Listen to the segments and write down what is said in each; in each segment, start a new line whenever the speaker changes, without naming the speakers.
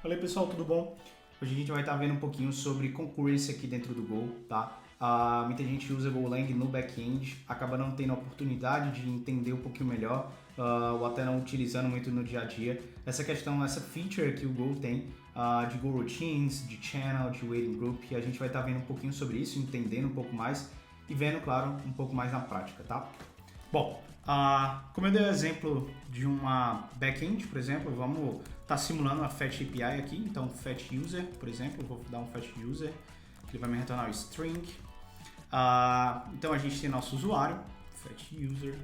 Fala aí pessoal, tudo bom? Hoje a gente vai estar vendo um pouquinho sobre concurrency aqui dentro do Go, tá? Muita gente usa Golang no back-end, acaba não tendo a oportunidade de entender um pouquinho melhor, ou até não utilizando muito no dia a dia. Essa questão, essa feature que o Go tem, de Go Routines, de Channel, de Waiting Group, e a gente vai estar vendo um pouquinho sobre isso, entendendo um pouco mais e vendo, claro, um pouco mais na prática, tá? Bom, como eu dei o exemplo de uma back-end, por exemplo, vamos estar simulando a Fetch API aqui. Então, Fetch User, por exemplo, eu vou dar um Fetch User, que ele vai me retornar o string. Então, a gente tem nosso usuário, Fetch User,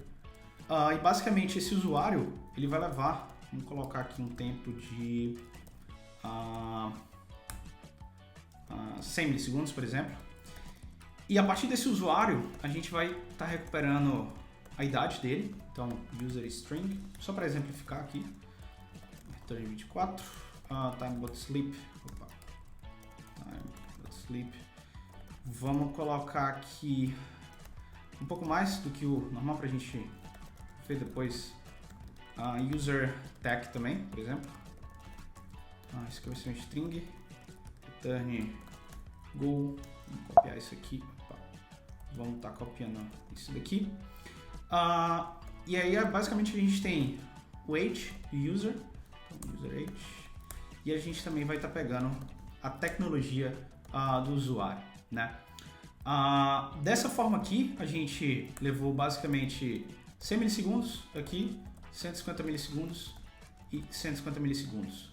e basicamente esse usuário, ele vai levar, vamos colocar aqui um tempo de 100 milissegundos, por exemplo. E a partir desse usuário, a gente vai estar recuperando a idade dele, então user string, só para exemplificar aqui, return 24, time.sleep, time.sleep, vamos colocar aqui um pouco mais do que o normal para a gente ver depois, user tag também, por exemplo, isso aqui vai ser um string, return go, vamos copiar isso aqui, vamos estar copiando isso daqui. E aí, basicamente, a gente tem o age e o user, então, user age, e a gente também vai estar pegando a tecnologia do usuário, né? Dessa forma aqui, a gente levou basicamente 100 milissegundos aqui, 150 milissegundos e 150 milissegundos.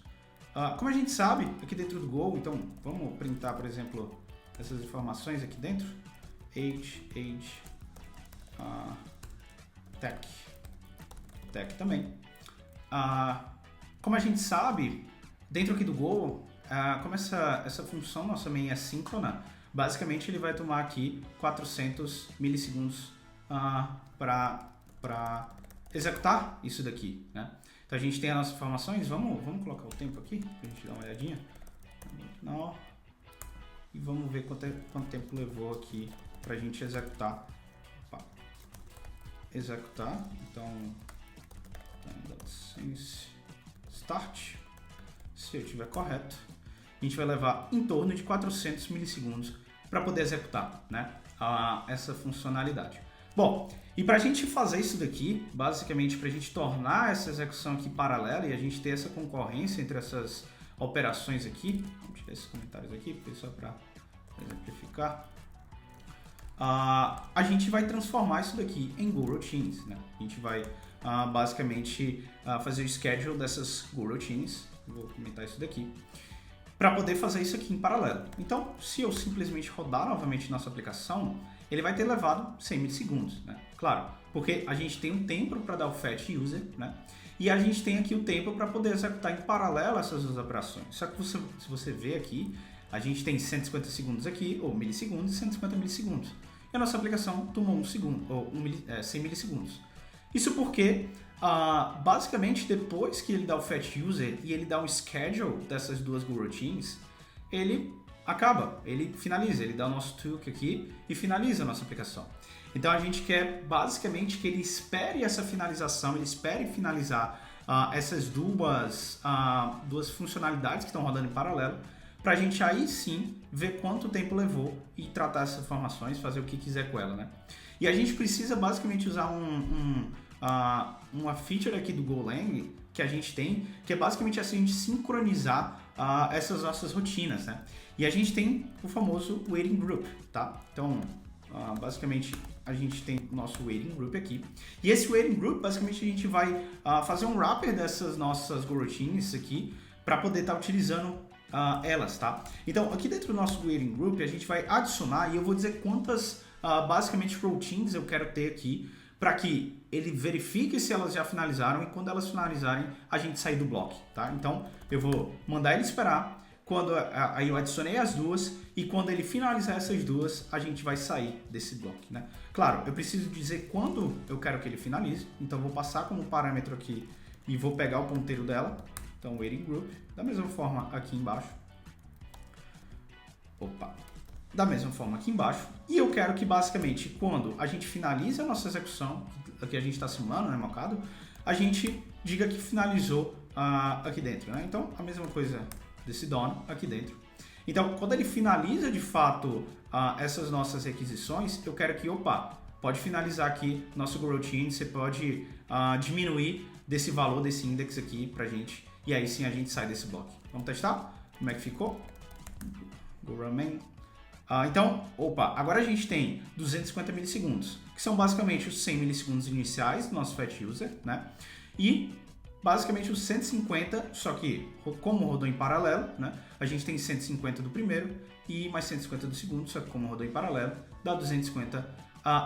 Como a gente sabe, aqui dentro do Go, então vamos printar, por exemplo, essas informações aqui dentro, age, tech também. Como a gente sabe, dentro aqui do Go, como essa função nossa main é síncrona, basicamente ele vai tomar aqui 400 milissegundos para executar isso daqui, né? Então a gente tem as nossas informações, vamos colocar o tempo aqui, para a gente dar uma olhadinha. Não. E vamos ver quanto tempo levou aqui para a gente executar. Então start, se eu estiver correto, a gente vai levar em torno de 400 milissegundos para poder executar, né, essa funcionalidade. Bom, e para a gente fazer isso daqui, basicamente para a gente tornar essa execução aqui paralela e a gente ter essa concorrência entre essas operações aqui, vamos tirar esses comentários aqui, porque só para exemplificar, a gente vai transformar isso daqui em Go Routines, né? A gente vai basicamente fazer o schedule dessas Go Routines, vou comentar isso daqui, para poder fazer isso aqui em paralelo. Então, se eu simplesmente rodar novamente nossa aplicação, ele vai ter levado 100 milissegundos, né? Claro, porque a gente tem um tempo para dar o fetch user, né? E a gente tem aqui o tempo para poder executar em paralelo essas duas operações. Só que se você ver aqui, a gente tem 150 segundos aqui, ou milissegundos, e 150 milissegundos. E a nossa aplicação tomou 1 segundo, ou 100 milissegundos. Isso porque, basicamente, depois que ele dá o fetch user e ele dá um schedule dessas duas Go Routines, ele acaba, ele finaliza, ele dá o nosso toque aqui e finaliza a nossa aplicação. Então a gente quer basicamente que ele espere essa finalização, ele espere finalizar essas duas funcionalidades que estão rodando em paralelo, para a gente aí sim ver quanto tempo levou e tratar essas informações, fazer o que quiser com ela, né? E a gente precisa basicamente usar uma feature aqui do Golang que a gente tem, que é basicamente assim, a gente sincronizar essas nossas rotinas, né? E a gente tem o famoso Waiting Group, tá? Então, basicamente, a gente tem o nosso Waiting Group aqui. E esse Waiting Group, basicamente, a gente vai fazer um wrapper dessas nossas Go Routines aqui, para poder estar utilizando elas, tá? Então, aqui dentro do nosso Waiting Group, a gente vai adicionar, e eu vou dizer quantas, basicamente, routines eu quero ter aqui, para que ele verifique se elas já finalizaram, e quando elas finalizarem, a gente sair do bloco, tá? Então, eu vou mandar ele esperar, quando aí eu adicionei as duas, e quando ele finalizar essas duas, a gente vai sair desse bloco, né? Claro, eu preciso dizer quando eu quero que ele finalize, então eu vou passar como parâmetro aqui, e vou pegar o ponteiro dela, então Waiting Group, da mesma forma aqui embaixo. Da mesma forma aqui embaixo. E eu quero que basicamente quando a gente finaliza a nossa execução, aqui a gente está simulando, né, mocado, a gente diga que finalizou aqui dentro, né? Então a mesma coisa desse dono aqui dentro. Então, quando ele finaliza de fato essas nossas requisições, eu quero que, opa, pode finalizar aqui nosso goroutine, você pode diminuir desse valor desse index aqui pra gente, e aí sim a gente sai desse bloco. Vamos testar? Como é que ficou? GoRunMain. Então, opa, agora a gente tem 250 milissegundos, que são basicamente os 100 milissegundos iniciais do nosso fat user, né? E basicamente os 150, só que como rodou em paralelo, né? A gente tem 150 do primeiro e mais 150 do segundo, só que como rodou em paralelo, dá 250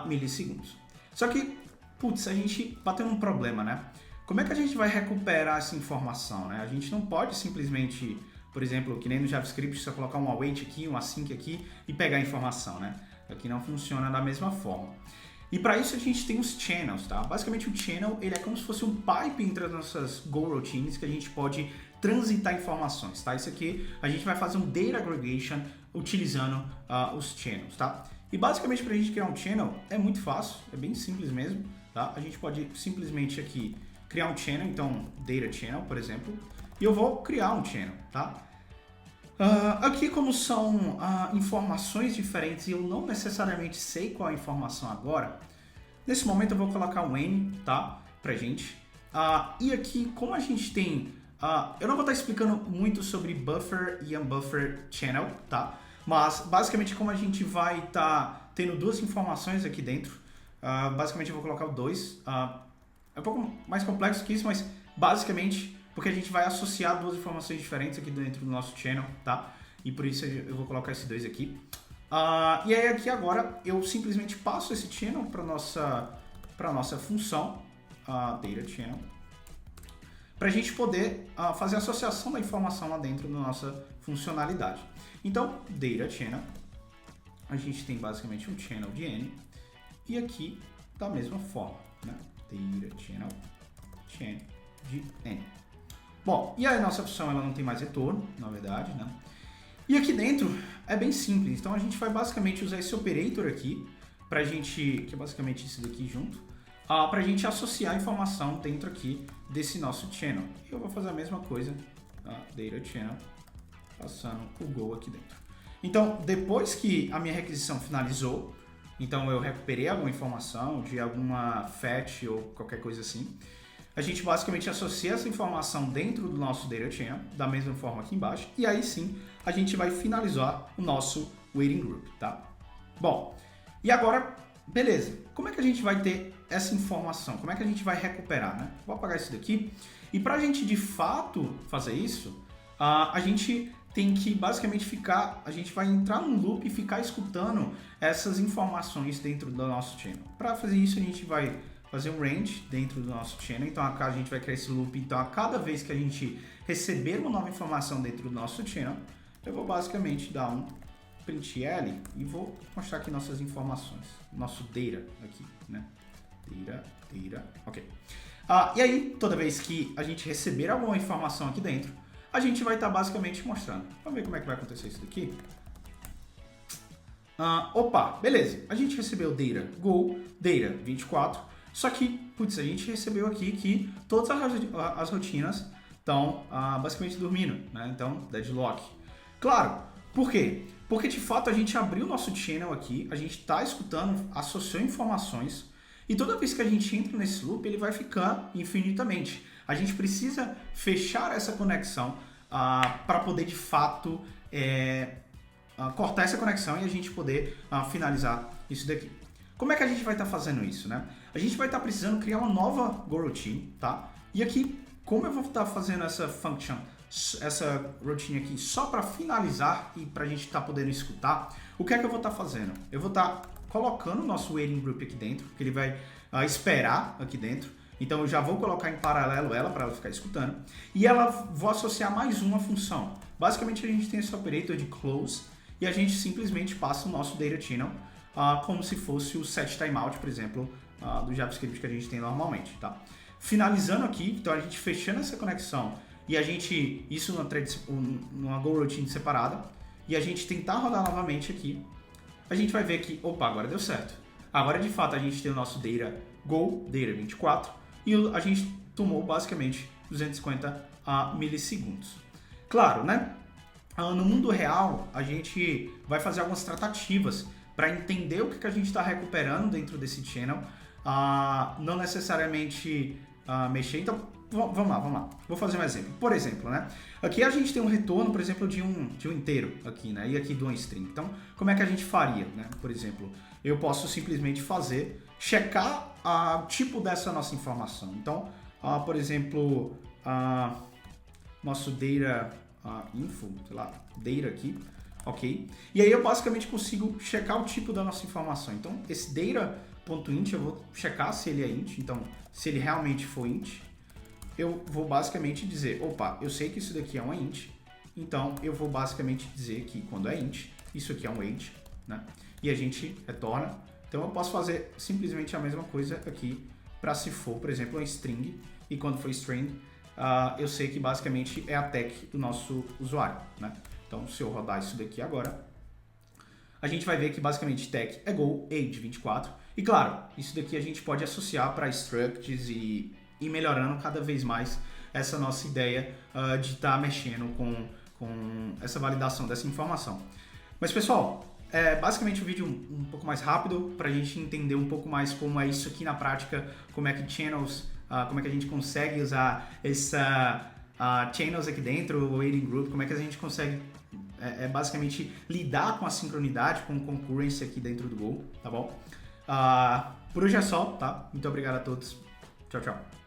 milissegundos. Só que, putz, a gente bateu num problema, né? Como é que a gente vai recuperar essa informação, né? A gente não pode simplesmente, por exemplo, que nem no JavaScript, só colocar um await aqui, um async aqui e pegar a informação, né? Aqui não funciona da mesma forma. E para isso a gente tem os channels, tá? Basicamente o channel, ele é como se fosse um pipe entre as nossas goroutines que a gente pode transitar informações, tá? Isso aqui a gente vai fazer um data aggregation utilizando os channels, tá? E basicamente para a gente criar um channel é muito fácil, é bem simples mesmo, tá? A gente pode simplesmente aqui criar um channel, então data channel, por exemplo, e eu vou criar um channel, tá? Aqui, como são informações diferentes e eu não necessariamente sei qual é a informação agora, nesse momento eu vou colocar um N, tá? Pra gente. E aqui, como a gente tem... eu não vou estar explicando muito sobre buffer e unbuffer channel, tá? Mas, basicamente, como a gente vai estar tendo duas informações aqui dentro, basicamente eu vou colocar o 2. É um pouco mais complexo que isso, mas basicamente... porque a gente vai associar duas informações diferentes aqui dentro do nosso channel, tá? E por isso eu vou colocar esse 2 aqui. E aí aqui agora eu simplesmente passo esse channel para nossa função, data channel, para a gente poder fazer a associação da informação lá dentro da nossa funcionalidade. Então, data channel, a gente tem basicamente um channel de N, e aqui da mesma forma, né? Data channel de N. Bom, e a nossa função ela não tem mais retorno, na verdade, né? E aqui dentro é bem simples, então a gente vai basicamente usar esse operator aqui, pra gente, que é basicamente isso daqui junto, pra gente associar a informação dentro aqui desse nosso channel. E eu vou fazer a mesma coisa, tá? Data channel, passando o go aqui dentro. Então, depois que a minha requisição finalizou, então eu recuperei alguma informação de alguma fetch ou qualquer coisa assim, a gente basicamente associa essa informação dentro do nosso data channel, da mesma forma aqui embaixo, e aí sim a gente vai finalizar o nosso waiting group, tá? Bom, e agora, beleza, como é que a gente vai ter essa informação? Como é que a gente vai recuperar, né? Vou apagar isso daqui, e para a gente de fato fazer isso, a gente tem que basicamente a gente vai entrar num loop e ficar escutando essas informações dentro do nosso channel. Para fazer isso a gente vai fazer um range dentro do nosso channel, então a gente vai criar esse loop, então a cada vez que a gente receber uma nova informação dentro do nosso channel, eu vou basicamente dar um print L e vou mostrar aqui nossas informações, nosso data aqui, né? Data, ok. E aí, toda vez que a gente receber alguma informação aqui dentro, a gente vai estar basicamente mostrando. Vamos ver como é que vai acontecer isso daqui? Opa, beleza, a gente recebeu data go, data 24, só que, putz, a gente recebeu aqui que todas as rotinas estão basicamente dormindo, né? Então, deadlock. Claro, por quê? Porque de fato a gente abriu o nosso channel aqui, a gente está escutando, associou informações, e toda vez que a gente entra nesse loop, ele vai ficar infinitamente. A gente precisa fechar essa conexão para poder de fato cortar essa conexão e a gente poder finalizar isso daqui. Como é que a gente vai estar fazendo isso, né? A gente vai estar precisando criar uma nova goroutine, tá? E aqui, como eu vou estar fazendo essa function, essa routine aqui só para finalizar e para a gente estar podendo escutar, o que é que eu vou estar fazendo? Eu vou estar colocando o nosso waiting group aqui dentro, que ele vai esperar aqui dentro. Então eu já vou colocar em paralelo ela para ela ficar escutando. E vou associar mais uma função. Basicamente a gente tem esse operator de close e a gente simplesmente passa o nosso data channel como se fosse o set timeout, por exemplo, do JavaScript que a gente tem normalmente, tá? Finalizando aqui, então a gente fechando essa conexão e a gente, isso numa goroutine separada, e a gente tentar rodar novamente aqui, a gente vai ver que, opa, agora deu certo. Agora de fato a gente tem o nosso data go, data 24, e a gente tomou basicamente 250 milissegundos. Claro, né? No mundo real, a gente vai fazer algumas tratativas para entender o que a gente está recuperando dentro desse channel, não necessariamente mexer. Então, vamos lá. Vou fazer um exemplo. Por exemplo, né? Aqui a gente tem um retorno, por exemplo, de um inteiro aqui, né? E aqui de uma string. Então, como é que a gente faria, né? Por exemplo, eu posso simplesmente checar o tipo dessa nossa informação. Então, por exemplo, nosso data info, sei lá, data aqui, ok? E aí eu basicamente consigo checar o tipo da nossa informação. Então, esse data.int eu vou checar se ele é int. Então, se ele realmente for int, eu vou basicamente dizer, opa, eu sei que isso daqui é uma int, então eu vou basicamente dizer que quando é int, isso aqui é um int, né? E a gente retorna. Então eu posso fazer simplesmente a mesma coisa aqui para se for, por exemplo, uma string, e quando for string, eu sei que basicamente é a tag do nosso usuário, né? Então se eu rodar isso daqui agora, a gente vai ver que basicamente tag é go, age 24, e claro, isso daqui a gente pode associar para structs e melhorando cada vez mais essa nossa ideia de estar mexendo com essa validação dessa informação. Mas pessoal, basicamente um vídeo um pouco mais rápido para a gente entender um pouco mais como é isso aqui na prática, como é que channels, como é que a gente consegue usar essa channels aqui dentro, o waiting group, como é que a gente consegue basicamente lidar com a sincronidade, com concurrency aqui dentro do Go, tá bom? Por hoje é só, tá? Muito obrigado a todos. Tchau, tchau.